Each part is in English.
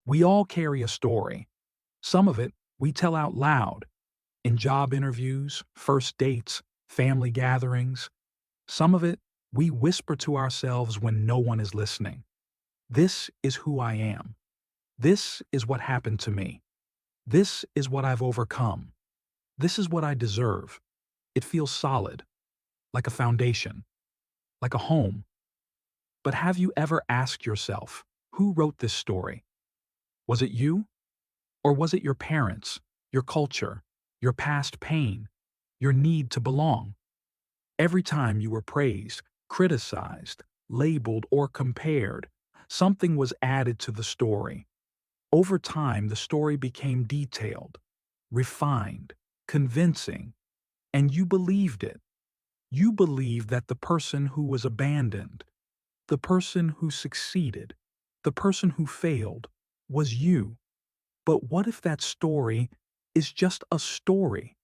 We all carry a story. Some of it we tell out loud in job interviews, first dates, family gatherings. Some of it we whisper to ourselves when no one is listening. This is who I am. This is what happened to me. This is what I've overcome. This is what I deserve. It feels solid, like a foundation, like a home. But have you ever asked yourself, who wrote this story? Was it you? Or was it your parents, your culture, your past pain, your need to belong? Every time you were praised, criticized, labeled, or compared, something was added to the story. Over time, the story became detailed, refined, convincing, and you believed it. You believed that the person who was abandoned, the person who succeeded, the person who failed, was you. But what if that story is just a story?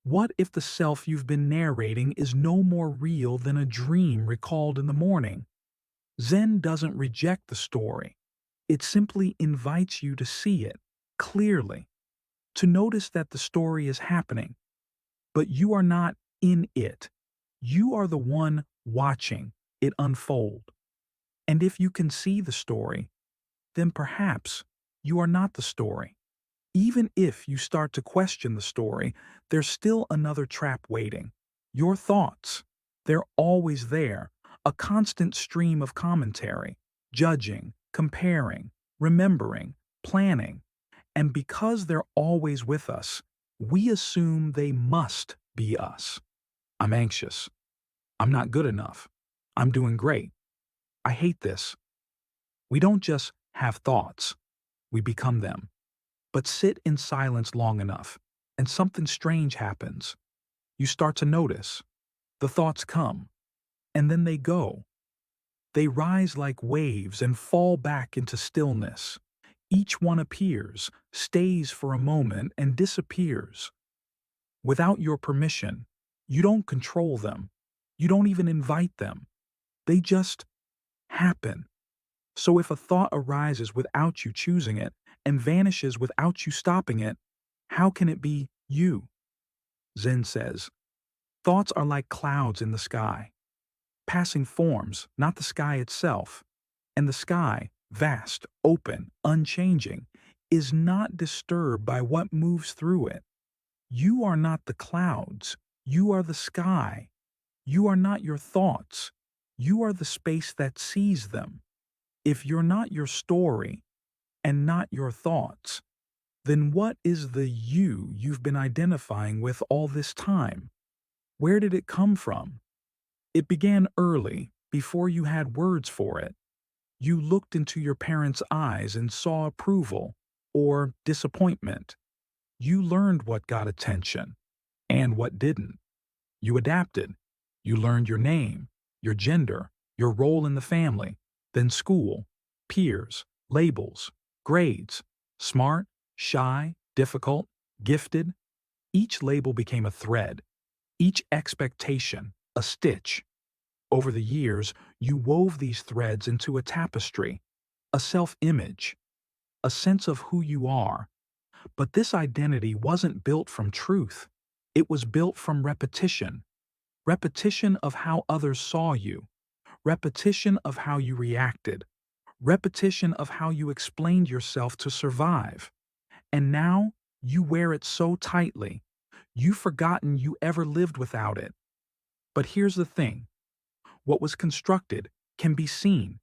What if the self you've been narrating is no more real than a dream recalled in the morning? Zen doesn't reject the story. It simply invites you to see it clearly, to notice that the story is happening, but you are not in it. You are the one watching it unfold. And if you can see the story, then perhaps you are not the story. Even if you start to question the story, there's still another trap waiting. Your thoughts. They're always there, a constant stream of commentary, judging, comparing, remembering, planning. And because they're always with us, we assume they must be us. I'm anxious. I'm not good enough. I'm doing great. I hate this. We don't just have thoughts, we become them. But sit in silence long enough, and something strange happens. You start to notice. The thoughts come, and then they go. They rise like waves and fall back into stillness. Each one appears, stays for a moment, and disappears. Without your permission, you don't control them. You don't even invite them. They just happen. So if a thought arises without you choosing it and vanishes without you stopping it, how can it be you? Zen says, thoughts are like clouds in the sky, passing forms, not the sky itself. And the sky, vast, open, unchanging, is not disturbed by what moves through it. You are not the clouds. You are the sky. You are not your thoughts. You are the space that sees them. If you're not your story and not your thoughts, then what is the you you've been identifying with all this time? Where did it come from? It began early, before you had words for it. You looked into your parents' eyes and saw approval or disappointment. You learned what got attention and what didn't. You adapted. You learned your name, your gender, your role in the family, then school, peers, labels, grades, smart, shy, difficult, gifted. Each label became a thread, each expectation a stitch. Over the years, you wove these threads into a tapestry, a self-image, a sense of who you are. But this identity wasn't built from truth. It was built from repetition. Repetition of how others saw you. Repetition of how you reacted. Repetition of how you explained yourself to survive. And now you wear it so tightly, you've forgotten you ever lived without it. But here's the thing. What was constructed can be seen,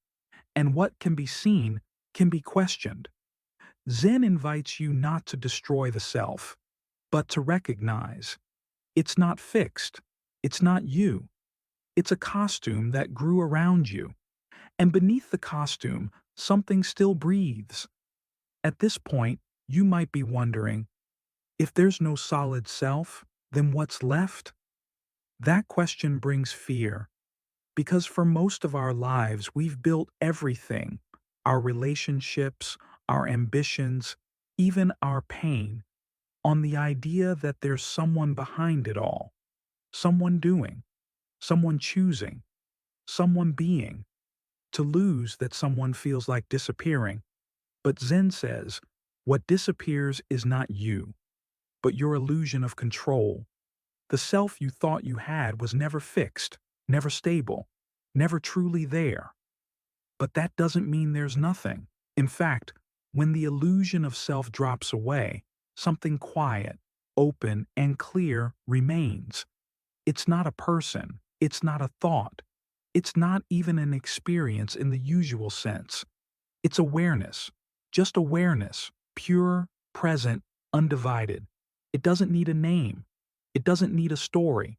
and what can be seen can be questioned. Zen invites you not to destroy the self, but to recognize it's not fixed, it's not you. It's a costume that grew around you, and beneath the costume, something still breathes. At this point, you might be wondering, if there's no solid self, then what's left? That question brings fear, because for most of our lives, we've built everything, our relationships, our ambitions, even our pain, on the idea that there's someone behind it all, someone doing, someone choosing, someone being. To lose that someone feels like disappearing. But Zen says, what disappears is not you, but your illusion of control. The self you thought you had was never fixed, never stable, never truly there. But that doesn't mean there's nothing. In fact, when the illusion of self drops away, something quiet, open, and clear remains. It's not a person. It's not a thought. It's not even an experience in the usual sense. It's awareness. Just awareness. Pure, present, undivided. It doesn't need a name. It doesn't need a story.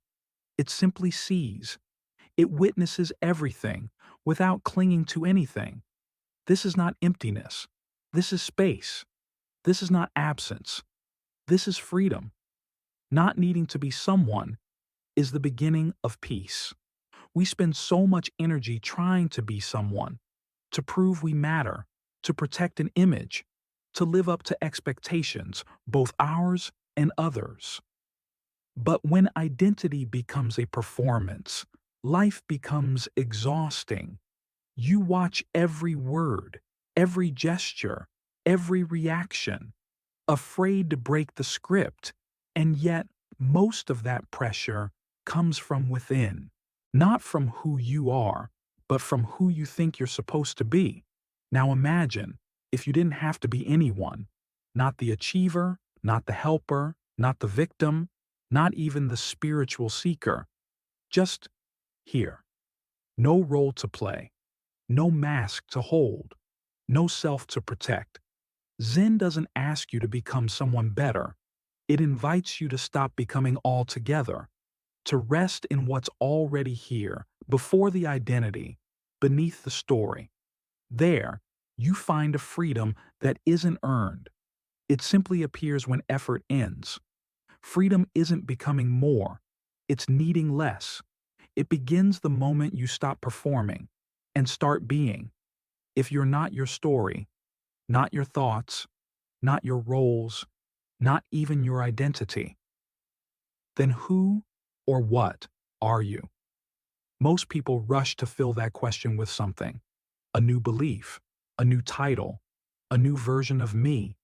It simply sees. It witnesses everything without clinging to anything. This is not emptiness. This is space. This is not absence. This is freedom. Not needing to be someone is the beginning of peace. We spend so much energy trying to be someone, to prove we matter, to protect an image, to live up to expectations, both ours and others. But when identity becomes a performance, life becomes exhausting. You watch every word, every gesture, every reaction, afraid to break the script, and yet most of that pressure comes from within, not from who you are, but from who you think you're supposed to be. Now imagine if you didn't have to be anyone, not the achiever, not the helper, not the victim, not even the spiritual seeker. Just here. No role to play, no mask to hold, no self to protect. Zen doesn't ask you to become someone better. It invites you to stop becoming altogether, to rest in what's already here, before the identity, beneath the story. There, you find a freedom that isn't earned. It simply appears when effort ends. Freedom isn't becoming more, it's needing less. It begins the moment you stop performing and start being. If you're not your story, not your thoughts, not your roles, not even your identity, then who or what are you? Most people rush to fill that question with something: a new belief, a new title, a new version of me.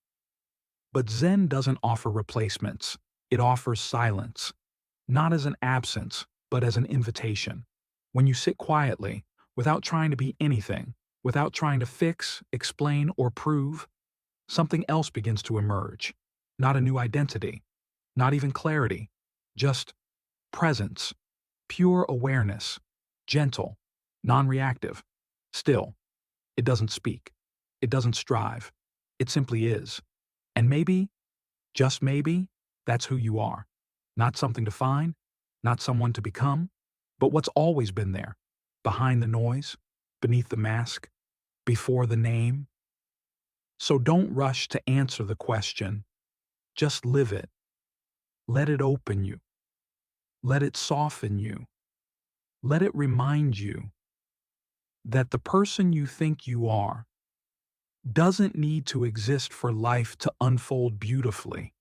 But Zen doesn't offer replacements. It offers silence, not as an absence, but as an invitation. When you sit quietly, without trying to be anything, without trying to fix, explain, or prove, something else begins to emerge. Not a new identity, not even clarity, just presence, pure awareness, gentle, non-reactive, still. It doesn't speak. It doesn't strive. It simply is. And maybe, just maybe, that's who you are. Not something to find, not someone to become, but what's always been there, behind the noise, beneath the mask, before the name. So don't rush to answer the question. Just live it. Let it open you. Let it soften you. Let it remind you that the person you think you are doesn't need to exist for life to unfold beautifully.